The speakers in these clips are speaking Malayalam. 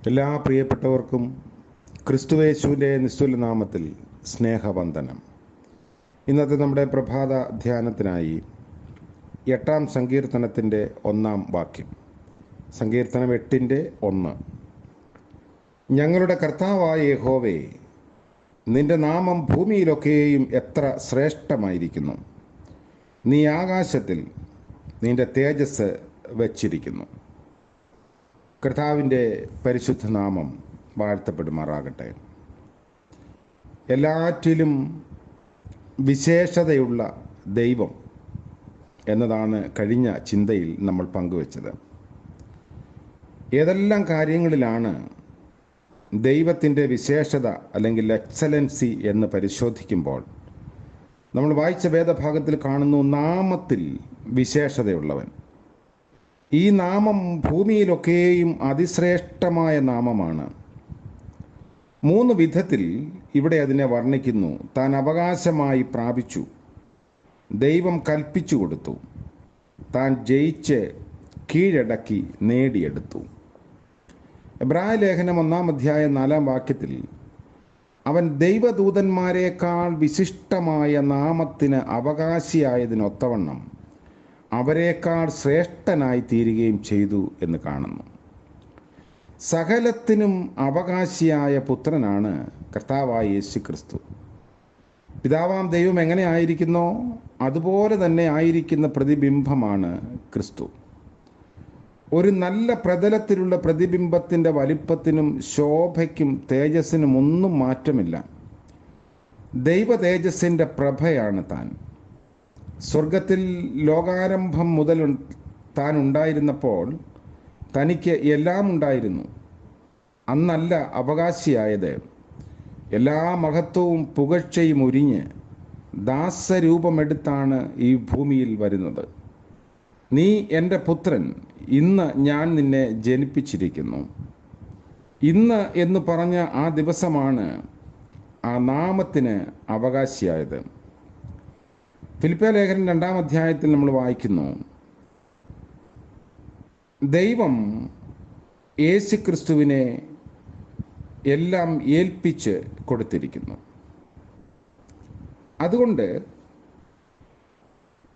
എല്ലാ പ്രിയപ്പെട്ടവർക്കും ക്രിസ്തുയേശുവിൻ്റെ നിസ്തുല നാമത്തിൽ സ്നേഹവന്ദനം. ഇന്നത്തെ നമ്മുടെ പ്രഭാത ധ്യാനത്തിനായി 8-ാം സങ്കീർത്തനത്തിൻ്റെ 1-ാം വാക്യം. സങ്കീർത്തനം 8-1. ഞങ്ങളുടെ കർത്താവായ യഹോവേ, നിന്റെ നാമം ഭൂമിയിലൊക്കെയും എത്ര ശ്രേഷ്ഠമായിരിക്കുന്നു. നീ ആകാശത്തിൽ നിന്റെ തേജസ് വച്ചിരിക്കുന്നു. കർത്താവിൻ്റെ പരിശുദ്ധ നാമം വാഴ്ത്തപ്പെടുമാറാകട്ടെ. എല്ലാറ്റിലും വിശേഷതയുള്ള ദൈവം എന്നതാണ് കഴിഞ്ഞ ചിന്തയിൽ നമ്മൾ പങ്കുവച്ചത്. ഏതെല്ലാം കാര്യങ്ങളിലാണ് ദൈവത്തിൻ്റെ വിശേഷത അല്ലെങ്കിൽ എക്സലൻസി എന്ന് പരിശോധിക്കുമ്പോൾ നമ്മൾ വായിച്ച വേദഭാഗത്തിൽ കാണുന്നു നാമത്തിൽ വിശേഷതയുള്ളവൻ. ഈ നാമം ഭൂമിയിലൊക്കെയും അതിശ്രേഷ്ഠമായ നാമമാണ്. 3 വിധത്തിൽ ഇവിടെ അതിനെ വർണ്ണിക്കുന്നു. താൻ അവകാശമായി പ്രാപിച്ചു, ദൈവം കൽപ്പിച്ചു കൊടുത്തു, താൻ ജയിച്ച് കീഴടക്കി നേടിയെടുത്തു. എബ്രായ ലേഖനം 1-ാം അധ്യായം 4-ാം വാക്യത്തിൽ അവൻ ദൈവദൂതന്മാരെക്കാൾ വിശിഷ്ടമായ നാമത്തിന് അവകാശിയായതിനൊത്തവണ്ണം അവരെക്കാൾ ശ്രേഷ്ഠനായി തീരുകയും ചെയ്തു എന്ന് കാണുന്നു. സകലത്തിനും അവകാശിയായ പുത്രനാണ് കർത്താവായ യേശു ക്രിസ്തു. പിതാവാം ദൈവം എങ്ങനെ ആയിരിക്കുന്നോ അതുപോലെ തന്നെ ആയിരിക്കുന്ന പ്രതിബിംബമാണ് ക്രിസ്തു. ഒരു നല്ല പ്രതലത്തിലുള്ള പ്രതിബിംബത്തിൻ്റെ വലിപ്പത്തിനും ശോഭയ്ക്കും തേജസ്സിനും ഒന്നും മാറ്റമില്ല. ദൈവ തേജസ്സിൻ്റെ പ്രഭയാണ് താൻ. സ്വർഗത്തിൽ ലോകാരംഭം മുതൽ താൻ ഉണ്ടായിരുന്നപ്പോൾ തനിക്ക് എല്ലാം ഉണ്ടായിരുന്നു. അന്നല്ല അവകാശിയായത്. എല്ലാ മഹത്വവും പുകഴ്ചയും ഉരിഞ്ഞ് ദാസരൂപമെടുത്താണ് ഈ ഭൂമിയിൽ വരുന്നത്. നീ എൻ്റെ പുത്രൻ, ഇന്ന് ഞാൻ നിന്നെ ജനിപ്പിച്ചിരിക്കുന്നു. ഇന്ന് എന്ന് പറഞ്ഞ ആ ദിവസമാണ് ആ നാമത്തിന് അവകാശിയായത്. ഫിലിപ്പിയ ലേഖനം 2-ാം അധ്യായത്തിൽ നമ്മൾ വായിക്കുന്നു, ദൈവം യേശു ക്രിസ്തുവിനെ എല്ലാം ഏൽപ്പിച്ച് കൊടുത്തിരിക്കുന്നു. അതുകൊണ്ട്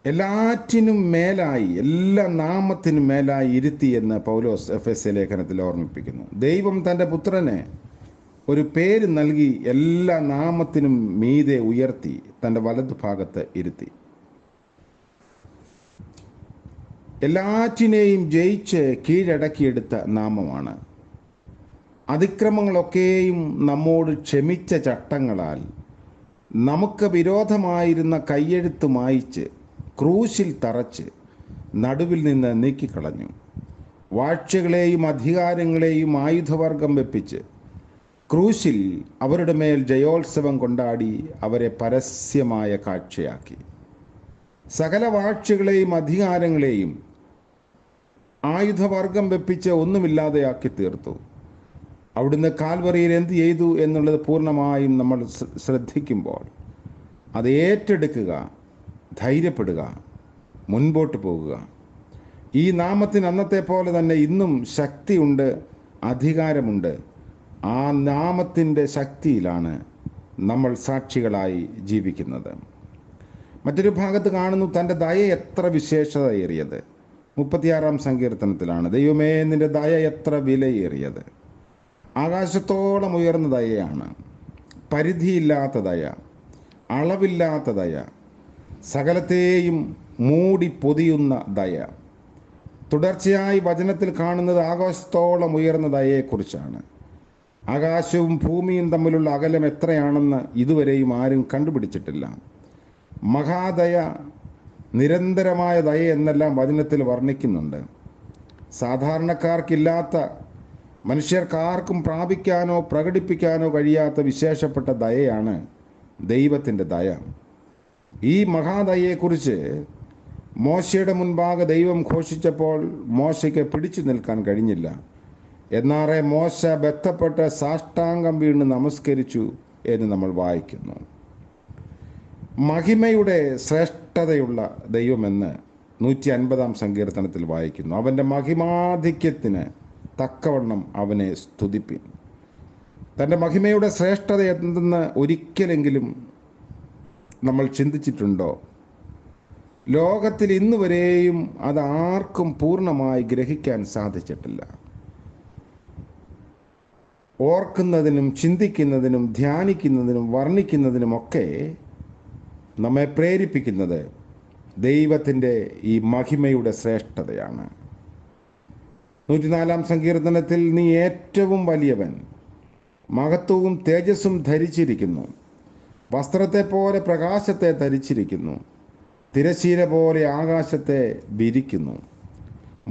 എല്ലാറ്റിനും മേലായി, എല്ലാ നാമത്തിനും മേലായി ഇരുത്തി എന്ന് പൗലോസ് എഫെസ്യ ലേഖനത്തിൽ ഓർമ്മിപ്പിക്കുന്നു. ദൈവം തൻ്റെ പുത്രനെ ഒരു പേര് നൽകി എല്ലാ നാമത്തിനും മീതെ ഉയർത്തി തൻ്റെ വലതുഭാഗത്ത് ഇരുത്തി. എല്ലാറ്റിനെയും ജയിച്ച് കീഴടക്കിയെടുത്ത നാമമാണ്. അതിക്രമങ്ങളൊക്കെയും നമ്മോട് ക്ഷമിച്ച ചട്ടങ്ങളാൽ നമുക്ക് വിരോധമായിരുന്ന കയ്യെഴുത്ത് മായിച്ച് ക്രൂശിൽ തറച്ച് നടുവിൽ നിന്ന് നീക്കിക്കളഞ്ഞു. വാഴ്ചകളെയും അധികാരങ്ങളെയും ആയുധവർഗം വെപ്പിച്ച് ക്രൂശിൽ അവരുടെ മേൽ ജയോത്സവം കൊണ്ടാടി അവരെ പരസ്യമായ കാഴ്ചയാക്കി. സകല വാഴ്ചകളെയും അധികാരങ്ങളെയും ആയുധവർഗം വെപ്പിച്ച് ഒന്നുമില്ലാതെയാക്കി തീർത്തു. അവിടുന്ന് കാൽവറിയിൽ എന്ത് ചെയ്തു എന്നുള്ളത് പൂർണ്ണമായും നമ്മൾ ശ്രദ്ധിക്കുമ്പോൾ അത് ഏറ്റെടുക്കുക, ധൈര്യപ്പെടുക, മുൻപോട്ട് പോകുക. ഈ നാമത്തിന് അന്നത്തെ പോലെ തന്നെ ഇന്നും ശക്തിയുണ്ട്, അധികാരമുണ്ട്. ആ നാമത്തിൻ്റെ ശക്തിയിലാണ് നമ്മൾ സാക്ഷികളായി ജീവിക്കുന്നത്. മറ്റൊരു ഭാഗത്ത് കാണുന്നു തൻ്റെ ദയ എത്ര വിശേഷതയേറിയത്. 36-ാം സങ്കീർത്തനത്തിലാണ്, ദൈവമേ നിന്റെ ദയ എത്ര വിലയേറിയത്. ആകാശത്തോളം ഉയർന്ന ദയയാണ്, പരിധിയില്ലാത്ത ദയ, അളവില്ലാത്ത ദയ, സകലത്തെയും മൂടി പൊതിയുന്ന ദയ. തുടർച്ചയായി വചനത്തിൽ കാണുന്നത് ആകാശത്തോളം ഉയർന്ന ദയയെക്കുറിച്ചാണ്. ആകാശവും ഭൂമിയും തമ്മിലുള്ള അകലം എത്രയാണെന്ന് ഇതുവരെയും ആരും കണ്ടുപിടിച്ചിട്ടില്ല. മഹാദയ, നിരന്തരമായ ദയ എന്നെല്ലാം വചനത്തിൽ വർണ്ണിക്കുന്നുണ്ട്. സാധാരണക്കാർക്കില്ലാത്ത, മനുഷ്യർക്കാർക്കും പ്രാപിക്കാനോ പ്രകടിപ്പിക്കാനോ കഴിയാത്ത വിശേഷപ്പെട്ട ദയയാണ് ദൈവത്തിൻ്റെ ദയ. ഈ മഹാദയയെക്കുറിച്ച് മോശയുടെ മുൻപാകെ ദൈവം ഘോഷിച്ചപ്പോൾ മോശയ്ക്ക് പിടിച്ചു നിൽക്കാൻ കഴിഞ്ഞില്ല. എന്നാറെ മോശ ബന്ധപ്പെട്ട് സാഷ്ടാംഗം വീണ് നമസ്കരിച്ചു എന്ന് നമ്മൾ വായിക്കുന്നു. മഹിമയുടെ ശ്രേഷ്ഠതയുള്ള ദൈവമെന്ന് 150-ാം സങ്കീർത്തനത്തിൽ വായിക്കുന്നു. അവൻ്റെ മഹിമാധിക്യത്തിന് തക്കവണ്ണം അവനെ സ്തുതിപ്പിൻ. തൻ്റെ മഹിമയുടെ ശ്രേഷ്ഠത എന്തെന്ന് ഒരിക്കലെങ്കിലും നമ്മൾ ചിന്തിച്ചിട്ടുണ്ടോ? ലോകത്തിൽ ഇന്ന് വരെയും അത് ആർക്കും പൂർണ്ണമായി ഗ്രഹിക്കാൻ സാധിച്ചിട്ടില്ല. ഓർക്കുന്നതിനും ചിന്തിക്കുന്നതിനും ധ്യാനിക്കുന്നതിനും വർണ്ണിക്കുന്നതിനുമൊക്കെ നമ്മെ പ്രേരിപ്പിക്കുന്നത് ദൈവത്തിൻ്റെ ഈ മഹിമയുടെ ശ്രേഷ്ഠതയാണ്. 104 സങ്കീർത്തനത്തിൽ നീ ഏറ്റവും വലിയവൻ, മഹത്വവും തേജസ്സും ധരിച്ചിരിക്കുന്നു, വസ്ത്രത്തെ പോലെ പ്രകാശത്തെ ധരിച്ചിരിക്കുന്നു, തിരശ്ശീല പോലെ ആകാശത്തെ വിരിക്കുന്നു,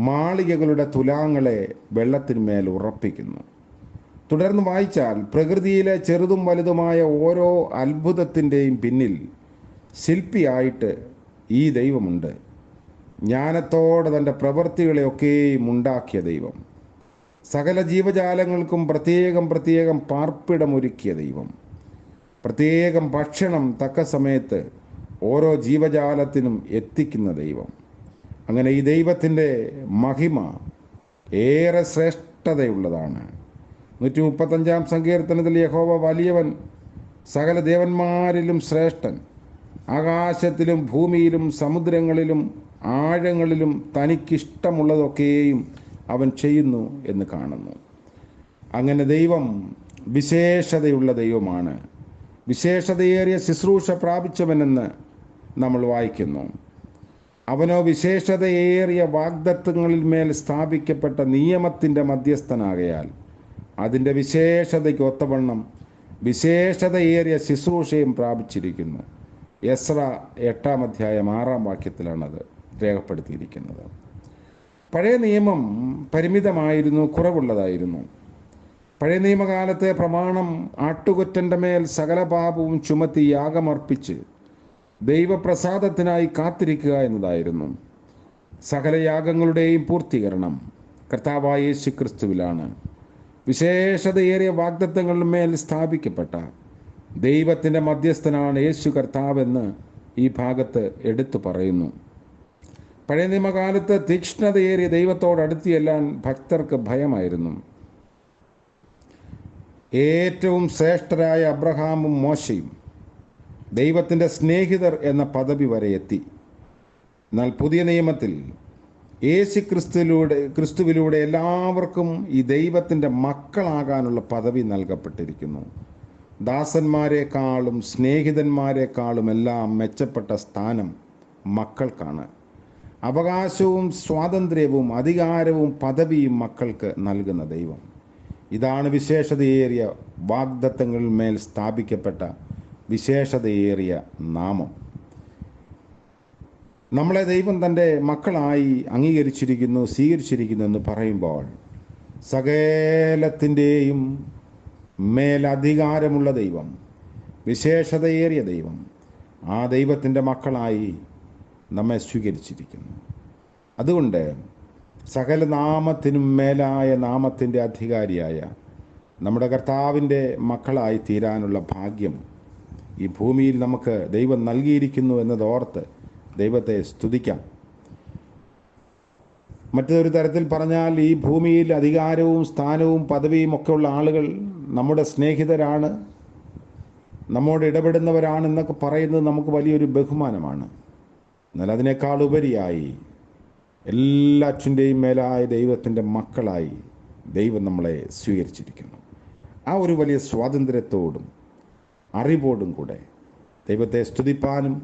മാളികകളുടെ തുലാങ്ങളെ വെള്ളത്തിന്മേൽ ഉറപ്പിക്കുന്നു. തുടർന്ന് വായിച്ചാൽ പ്രകൃതിയിലെ ചെറുതും വലുതുമായ ഓരോ അത്ഭുതത്തിൻ്റെയും പിന്നിൽ ശില്പിയായിട്ട് ഈ ദൈവമുണ്ട്. ജ്ഞാനത്തോടെ തൻ്റെ പ്രവൃത്തികളെയൊക്കെയും ഉണ്ടാക്കിയ ദൈവം, സകല ജീവജാലങ്ങൾക്കും പ്രത്യേകം പാർപ്പിടമൊരുക്കിയ ദൈവം, പ്രത്യേകം ഭക്ഷണം തക്ക സമയത്ത് ഓരോ ജീവജാലത്തിനും എത്തിക്കുന്ന ദൈവം. അങ്ങനെ ഈ ദൈവത്തിൻ്റെ മഹിമ ഏറെ ശ്രേഷ്ഠതയുള്ളതാണ്. 135 സങ്കീർത്തനത്തിൽ യഹോവ വലിയവൻ, സകല ദേവന്മാരിലും ശ്രേഷ്ഠൻ, ആകാശത്തിലും ഭൂമിയിലും സമുദ്രങ്ങളിലും ആഴങ്ങളിലും തനിക്കിഷ്ടമുള്ളതൊക്കെയും അവൻ ചെയ്യുന്നു എന്ന് കാണുന്നു. അങ്ങനെ ദൈവം വിശേഷതയുള്ള ദൈവമാണ്. വിശേഷതയേറിയ ശുശ്രൂഷ പ്രാപിച്ചവനെന്ന് നമ്മൾ വായിക്കുന്നു. അവനോ വിശേഷതയേറിയ വാഗ്ദത്തങ്ങളിൽ മേൽ സ്ഥാപിക്കപ്പെട്ട നിയമത്തിൻ്റെ മധ്യസ്ഥനാകയാൽ അതിൻ്റെ വിശേഷതയ്ക്ക് ഒത്തവണ്ണം വിശേഷതയേറിയ ശുശ്രൂഷയും പ്രാപിച്ചിരിക്കുന്നു. എസ്ര 8-ാം അധ്യായം 6-ാം വാക്യത്തിലാണത് രേഖപ്പെടുത്തിയിരിക്കുന്നത്. പഴയ നിയമം പരിമിതമായിരുന്നു, കുറവുള്ളതായിരുന്നു. പഴയ നിയമകാലത്തെ പ്രമാണം ആട്ടുകൊറ്റൻ്റെ മേൽ സകല പാപവും ചുമത്തി യാഗമർപ്പിച്ച് ദൈവപ്രസാദത്തിനായി കാത്തിരിക്കുക എന്നതായിരുന്നു. സകല യാഗങ്ങളുടെയും പൂർത്തീകരണം കർത്താവായ യേശു ക്രിസ്തുവിലാണ്. വിശേഷതയേറിയ വാഗ്ദത്തങ്ങളുടെ മേൽ സ്ഥാപിക്കപ്പെട്ട ദൈവത്തിൻ്റെ മധ്യസ്ഥനാണ് യേശു കർത്താവെന്ന് ഈ ഭാഗത്ത് എടുത്തു പറയുന്നു. പഴയ നിയമകാലത്ത് തീക്ഷ്ണതയേറിയ ദൈവത്തോടടുത്തിയെല്ലാൻ ഭക്തർക്ക് ഭയമായിരുന്നു. ഏറ്റവും ശ്രേഷ്ഠരായ അബ്രഹാമും മോശയും ദൈവത്തിൻ്റെ സ്നേഹിതർ എന്ന പദവി വരെ എത്തി. എന്നാൽ പുതിയ നിയമത്തിൽ ക്രിസ്തുവിലൂടെ എല്ലാവർക്കും ഈ ദൈവത്തിൻ്റെ മക്കളാകാനുള്ള പദവി നൽകപ്പെട്ടിരിക്കുന്നു. ദാസന്മാരെക്കാളും സ്നേഹിതന്മാരെക്കാളും എല്ലാം മെച്ചപ്പെട്ട സ്ഥാനം മക്കൾക്കാണ്. അവകാശവും സ്വാതന്ത്ര്യവും അധികാരവും പദവിയും മക്കൾക്ക് നൽകുന്ന ദൈവം. ഇതാണ് വിശേഷതയേറിയ വാഗ്ദത്തങ്ങളിൽ മേൽ സ്ഥാപിക്കപ്പെട്ട വിശേഷതയേറിയ നാമം. നമ്മളെ ദൈവം തൻ്റെ മക്കളായി അംഗീകരിച്ചിരിക്കുന്നു, സ്വീകരിച്ചിരിക്കുന്നു എന്ന് പറയുമ്പോൾ സകലത്തിൻ്റെയും മേലധികാരമുള്ള ദൈവം, വിശേഷതയേറിയ ദൈവം, ആ ദൈവത്തിൻ്റെ മക്കളായി നമ്മെ സ്വീകരിച്ചിരിക്കുന്നു. അതുകൊണ്ട് സകല നാമത്തിനും മേലായ നാമത്തിൻ്റെ അധികാരിയായ നമ്മുടെ കർത്താവിൻ്റെ മക്കളായി തീരാനുള്ള ഭാഗ്യം ഈ ഭൂമിയിൽ നമുക്ക് ദൈവം നൽകിയിരിക്കുന്നു എന്നതോർത്ത് ദൈവത്തെ സ്തുതിക്കാം. മറ്റൊരു തരത്തിൽ പറഞ്ഞാൽ ഈ ഭൂമിയിൽ അധികാരവും സ്ഥാനവും പദവിയും ഒക്കെയുള്ള ആളുകൾ നമ്മുടെ സ്നേഹിതരാണ്, നമ്മോട് ഇടപെടുന്നവരാണെന്നൊക്കെ പറയുന്നത് നമുക്ക് വലിയൊരു ബഹുമാനമാണ്. എന്നാൽ അതിനേക്കാൾ ഉപരിയായി എല്ലാറ്റിൻ്റെയും മേലായ ദൈവത്തിൻ്റെ മക്കളായി ദൈവം നമ്മളെ സ്വീകരിച്ചിരിക്കുന്നു. ആ ഒരു വലിയ സ്വാതന്ത്ര്യത്തോടും അറിവോടും കൂടെ ദൈവത്തെ സ്തുതിപ്പാനും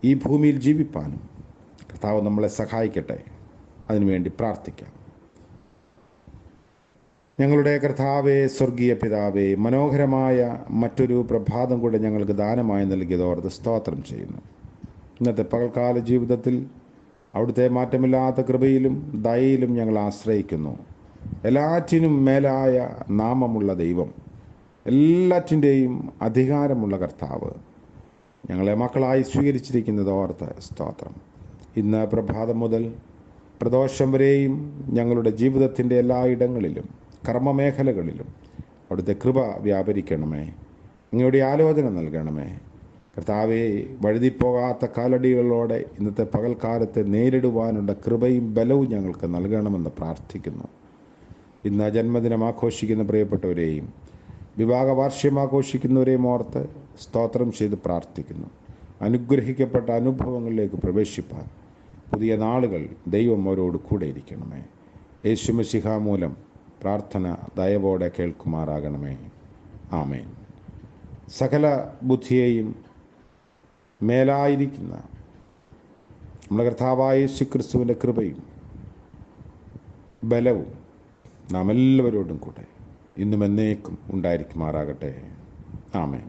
ഈ ഭൂമിയിൽ ജീവിപ്പാനും കർത്താവ് നമ്മളെ സഹായിക്കട്ടെ. അതിനുവേണ്ടി പ്രാർത്ഥിക്കാം. ഞങ്ങളുടെ കർത്താവേ, സ്വർഗീയ പിതാവേ, മനോഹരമായ മറ്റൊരു പ്രഭാതം കൂടെ ഞങ്ങൾക്ക് ദാനമായി നൽകിയതോർത്ത് സ്തോത്രം ചെയ്യുന്നു. ഇന്നത്തെ പകൽക്കാല ജീവിതത്തിൽ അവിടുത്തെ മാറ്റമില്ലാത്ത കൃപയിലും ദയയിലും ഞങ്ങൾ ആശ്രയിക്കുന്നു. എല്ലാറ്റിനും മേലായ നാമമുള്ള ദൈവം, എല്ലാറ്റിൻ്റെയും അധികാരമുള്ള കർത്താവ് ഞങ്ങളെ മക്കളായി സ്വീകരിച്ചിരിക്കുന്നതോർത്ത് സ്തോത്രം. ഇന്ന് പ്രഭാതം മുതൽ പ്രദോഷം വരെയും ഞങ്ങളുടെ ജീവിതത്തിൻ്റെ എല്ലായിടങ്ങളിലും കർമ്മമേഖലകളിലും അവിടുത്തെ കൃപ വ്യാപരിക്കണമേ. അങ്ങയുടെ ആലോചന നൽകണമേ. കർത്താവെ, വഴുതിപ്പോകാത്ത കാലടികളോടെ ഇന്നത്തെ പകൽക്കാലത്തെ നേരിടുവാനുള്ള കൃപയും ബലവും ഞങ്ങൾക്ക് നൽകണമെന്ന് പ്രാർത്ഥിക്കുന്നു. ഇന്ന് ജന്മദിനം ആഘോഷിക്കുന്ന പ്രിയപ്പെട്ടവരെയും വിവാഹ വാർഷികം ആഘോഷിക്കുന്നവരെയും ഓർത്ത് സ്തോത്രം ചെയ്ത് പ്രാർത്ഥിക്കുന്നു. അനുഗ്രഹിക്കപ്പെട്ട അനുഭവങ്ങളിലേക്ക് പ്രവേശിപ്പാൻ പുതിയ നാളുകൾ ദൈവം അവരോട് കൂടെ ഇരിക്കണമേ. യേശു മശിഹ മൂലം പ്രാർത്ഥന ദയവോടെ കേൾക്കുമാറാകണമേ. ആമേൻ. സകല ബുദ്ധിയെയും മേലായിരിക്കുന്ന നമ്മുടെ കർത്താവായ യേശു ക്രിസ്തുവിൻ്റെ കൃപയും ബലവും നാം എല്ലാവരോടും കൂടെ ഇന്നും എന്നേക്കും ഉണ്ടായിരിക്കുമാറാകട്ടെ. ആമേൻ.